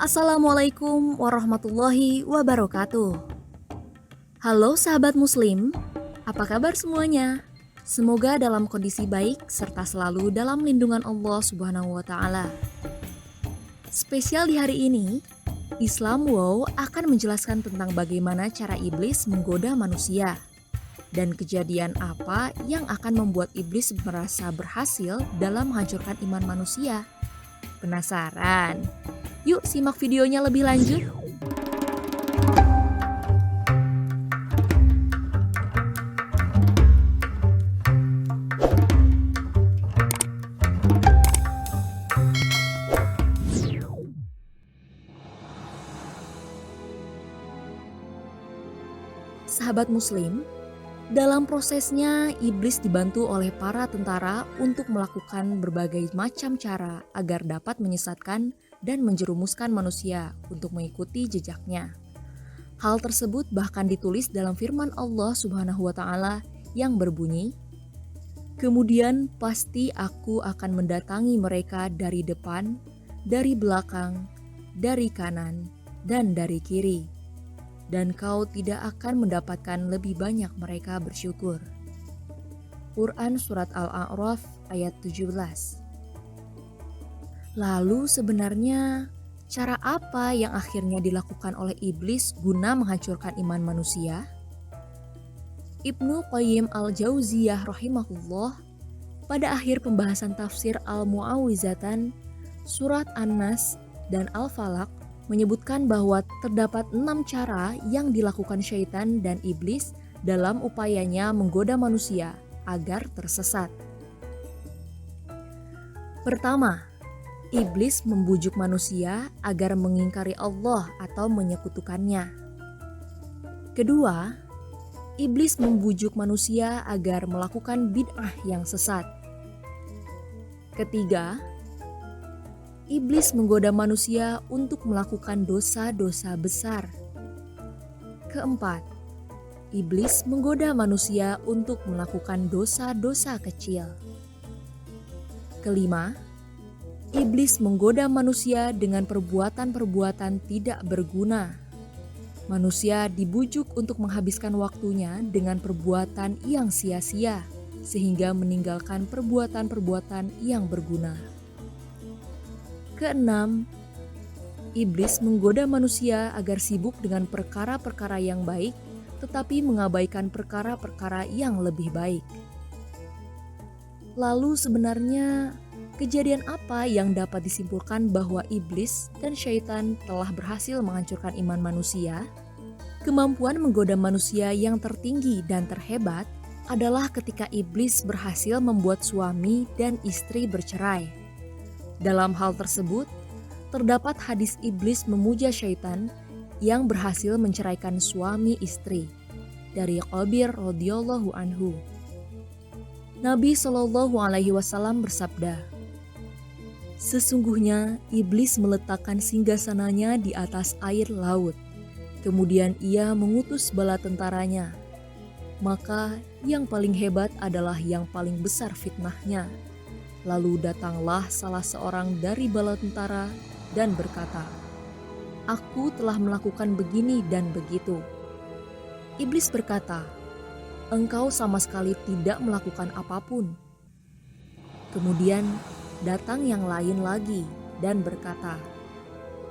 Assalamualaikum warahmatullahi wabarakatuh. Halo sahabat muslim, apa kabar semuanya? Semoga dalam kondisi baik serta selalu dalam lindungan Allah Subhanahu wa taala. Spesial di hari ini, Islam Wow akan menjelaskan tentang bagaimana cara iblis menggoda manusia dan kejadian apa yang akan membuat iblis merasa berhasil dalam menghancurkan iman manusia. Penasaran? Yuk simak videonya lebih lanjut. Sahabat muslim, dalam prosesnya iblis dibantu oleh para tentara untuk melakukan berbagai macam cara agar dapat menyesatkan dan menjerumuskan manusia untuk mengikuti jejaknya. Hal tersebut bahkan ditulis dalam firman Allah Subhanahu wa taala yang berbunyi, "Kemudian pasti aku akan mendatangi mereka dari depan, dari belakang, dari kanan, dan dari kiri. Dan kau tidak akan mendapatkan lebih banyak mereka bersyukur." Quran Surat Al-A'raf ayat 17. Lalu sebenarnya cara apa yang akhirnya dilakukan oleh iblis guna menghancurkan iman manusia? Ibnu Qayyim al-Jauziyah rahimahullah pada akhir pembahasan tafsir Al-Mu'awwizatan, Surat An-Nas dan Al-Falaq menyebutkan bahwa terdapat 6 cara yang dilakukan syaitan dan iblis dalam upayanya menggoda manusia agar tersesat. Pertama, iblis membujuk manusia agar mengingkari Allah atau menyekutukannya. Kedua, iblis membujuk manusia agar melakukan bid'ah yang sesat. Ketiga, iblis menggoda manusia untuk melakukan dosa-dosa besar. Keempat, iblis menggoda manusia untuk melakukan dosa-dosa kecil. Kelima, iblis menggoda manusia dengan perbuatan-perbuatan tidak berguna. Manusia dibujuk untuk menghabiskan waktunya dengan perbuatan yang sia-sia, sehingga meninggalkan perbuatan-perbuatan yang berguna. Keenam, iblis menggoda manusia agar sibuk dengan perkara-perkara yang baik, tetapi mengabaikan perkara-perkara yang lebih baik. Lalu sebenarnya kejadian apa yang dapat disimpulkan bahwa iblis dan syaitan telah berhasil menghancurkan iman manusia? Kemampuan menggoda manusia yang tertinggi dan terhebat adalah ketika iblis berhasil membuat suami dan istri bercerai. Dalam hal tersebut, terdapat hadis iblis memuja syaitan yang berhasil menceraikan suami istri dari Qabir radhiyallahu anhu. Nabi Shallallahu alaihi wasallam bersabda, "Sesungguhnya iblis meletakkan singgasananya di atas air laut. Kemudian ia mengutus bala tentaranya. Maka yang paling hebat adalah yang paling besar fitnahnya. Lalu datanglah salah seorang dari bala tentara dan berkata, 'Aku telah melakukan begini dan begitu.' Iblis berkata, 'Engkau sama sekali tidak melakukan apapun.' Kemudian datang yang lain lagi dan berkata,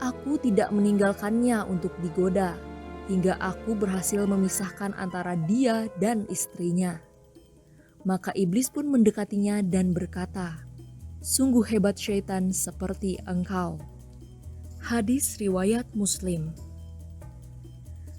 'Aku tidak meninggalkannya untuk digoda, hingga aku berhasil memisahkan antara dia dan istrinya.' Maka iblis pun mendekatinya dan berkata, 'Sungguh hebat syaitan seperti engkau.'" Hadis riwayat Muslim.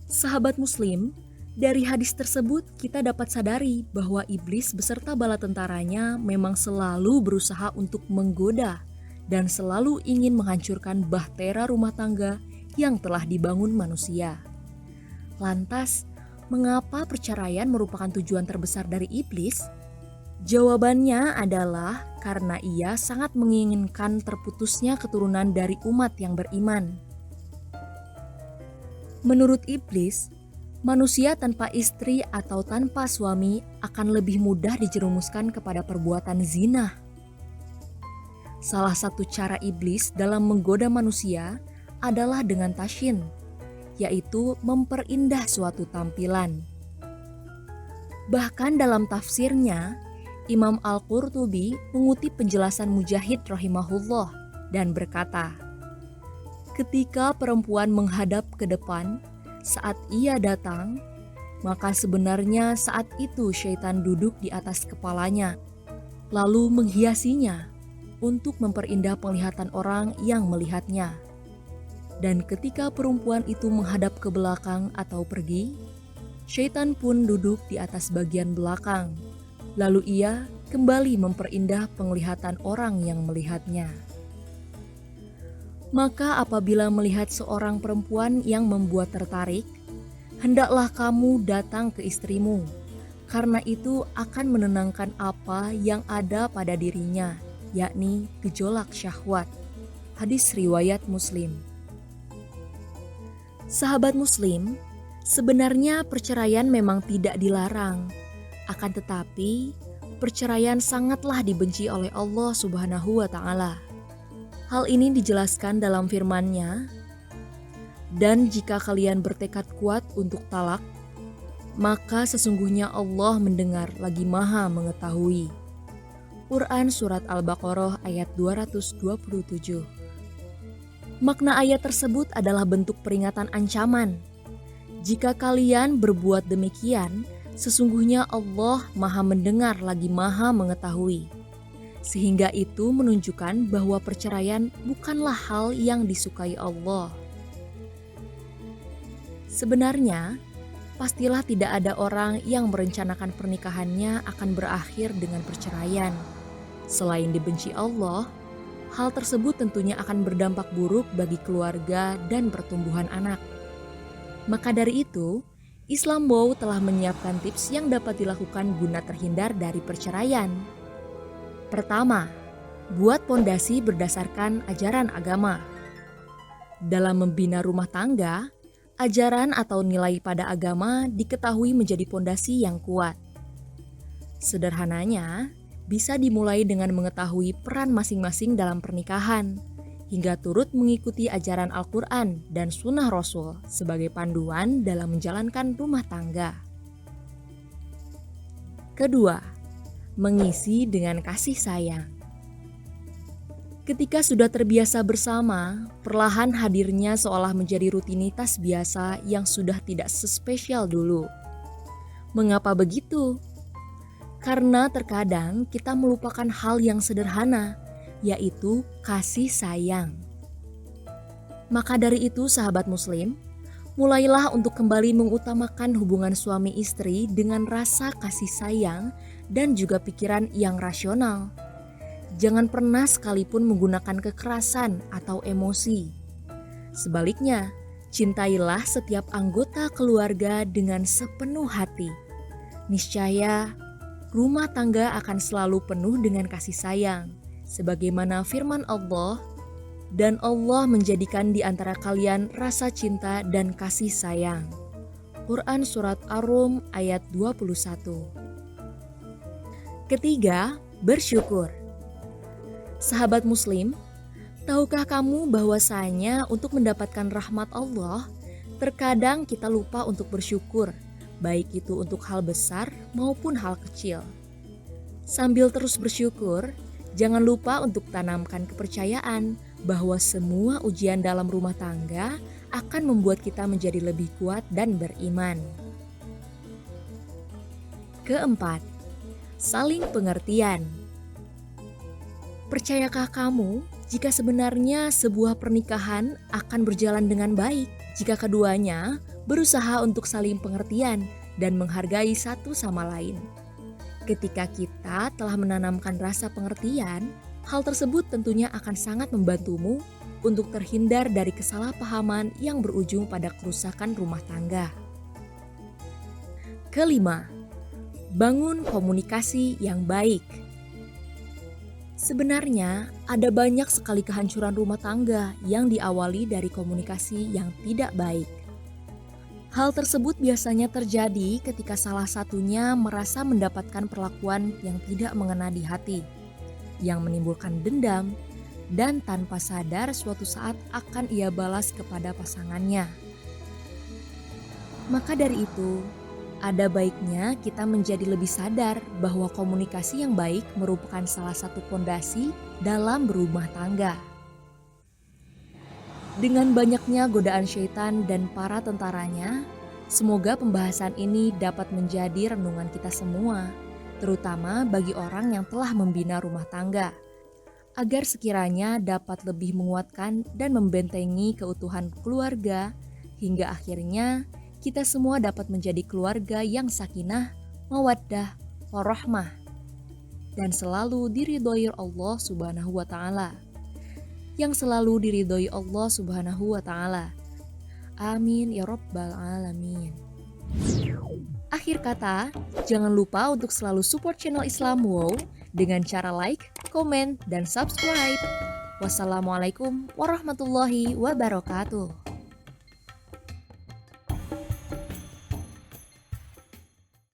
Sahabat muslim, dari hadis tersebut kita dapat sadari bahwa iblis beserta bala tentaranya memang selalu berusaha untuk menggoda dan selalu ingin menghancurkan bahtera rumah tangga yang telah dibangun manusia. Lantas, mengapa perceraian merupakan tujuan terbesar dari iblis? Jawabannya adalah karena ia sangat menginginkan terputusnya keturunan dari umat yang beriman. Menurut iblis, manusia tanpa istri atau tanpa suami akan lebih mudah dijerumuskan kepada perbuatan zina. Salah satu cara iblis dalam menggoda manusia adalah dengan tasyin, yaitu memperindah suatu tampilan. Bahkan dalam tafsirnya, Imam Al-Qurtubi mengutip penjelasan Mujahid rahimahullah dan berkata, ketika perempuan menghadap ke depan saat ia datang, maka sebenarnya saat itu syaitan duduk di atas kepalanya, lalu menghiasinya untuk memperindah penglihatan orang yang melihatnya. Dan ketika perempuan itu menghadap ke belakang atau pergi, syaitan pun duduk di atas bagian belakang, lalu ia kembali memperindah penglihatan orang yang melihatnya. Maka apabila melihat seorang perempuan yang membuat tertarik, hendaklah kamu datang ke istrimu, karena itu akan menenangkan apa yang ada pada dirinya, yakni gejolak syahwat. Hadis riwayat Muslim. Sahabat Muslim, sebenarnya perceraian memang tidak dilarang, akan tetapi perceraian sangatlah dibenci oleh Allah Subhanahu wa Ta'ala. Hal ini dijelaskan dalam firman-Nya, dan jika kalian bertekad kuat untuk talak, maka sesungguhnya Allah mendengar lagi Maha mengetahui. Quran Surat Al-Baqarah ayat 227. Makna ayat tersebut adalah bentuk peringatan ancaman. Jika kalian berbuat demikian, sesungguhnya Allah Maha mendengar lagi Maha mengetahui. Sehingga itu menunjukkan bahwa perceraian bukanlah hal yang disukai Allah. Sebenarnya, pastilah tidak ada orang yang merencanakan pernikahannya akan berakhir dengan perceraian. Selain dibenci Allah, hal tersebut tentunya akan berdampak buruk bagi keluarga dan pertumbuhan anak. Maka dari itu, Islam Bow telah menyiapkan tips yang dapat dilakukan guna terhindar dari perceraian. Pertama, buat pondasi berdasarkan ajaran agama. Dalam membina rumah tangga, ajaran atau nilai pada agama diketahui menjadi pondasi yang kuat. Sederhananya, bisa dimulai dengan mengetahui peran masing-masing dalam pernikahan, hingga turut mengikuti ajaran Al-Quran dan Sunnah Rasul sebagai panduan dalam menjalankan rumah tangga. Kedua, mengisi dengan kasih sayang. Ketika sudah terbiasa bersama, perlahan hadirnya seolah menjadi rutinitas biasa yang sudah tidak sespesial dulu. Mengapa begitu? Karena terkadang kita melupakan hal yang sederhana, yaitu kasih sayang. Maka dari itu, sahabat Muslim, mulailah untuk kembali mengutamakan hubungan suami istri dengan rasa kasih sayang dan juga pikiran yang rasional. Jangan pernah sekalipun menggunakan kekerasan atau emosi. Sebaliknya, cintailah setiap anggota keluarga dengan sepenuh hati. Niscaya, rumah tangga akan selalu penuh dengan kasih sayang, sebagaimana firman Allah, dan Allah menjadikan di antara kalian rasa cinta dan kasih sayang. Quran Surat Ar-Rum ayat 21. Ketiga, bersyukur. Sahabat Muslim, tahukah kamu bahwasanya untuk mendapatkan rahmat Allah, terkadang kita lupa untuk bersyukur, baik itu untuk hal besar maupun hal kecil. Sambil terus bersyukur, jangan lupa untuk tanamkan kepercayaan bahwa semua ujian dalam rumah tangga akan membuat kita menjadi lebih kuat dan beriman. Keempat, saling pengertian. Percayakah kamu jika sebenarnya sebuah pernikahan akan berjalan dengan baik jika keduanya berusaha untuk saling pengertian dan menghargai satu sama lain? Ketika kita telah menanamkan rasa pengertian, hal tersebut tentunya akan sangat membantumu untuk terhindar dari kesalahpahaman yang berujung pada kerusakan rumah tangga. Kelima, bangun komunikasi yang baik. Sebenarnya ada banyak sekali kehancuran rumah tangga yang diawali dari komunikasi yang tidak baik. Hal tersebut biasanya terjadi ketika salah satunya merasa mendapatkan perlakuan yang tidak mengena di hati, yang menimbulkan dendam, dan tanpa sadar suatu saat akan ia balas kepada pasangannya. Maka dari itu, ada baiknya kita menjadi lebih sadar bahwa komunikasi yang baik merupakan salah satu fondasi dalam berumah tangga. Dengan banyaknya godaan syaitan dan para tentaranya, semoga pembahasan ini dapat menjadi renungan kita semua, terutama bagi orang yang telah membina rumah tangga, agar sekiranya dapat lebih menguatkan dan membentengi keutuhan keluarga, hingga akhirnya kita semua dapat menjadi keluarga yang sakinah, mawaddah, warahmah, dan selalu diridhoi Allah Subhanahu wa Ta'ala. Yang selalu diridhoi Allah Subhanahu wa Ta'ala. Amin ya Rabbal Alamin. Akhir kata, jangan lupa untuk selalu support channel Islam Wow dengan cara like, komen, dan subscribe. Wassalamualaikum warahmatullahi wabarakatuh.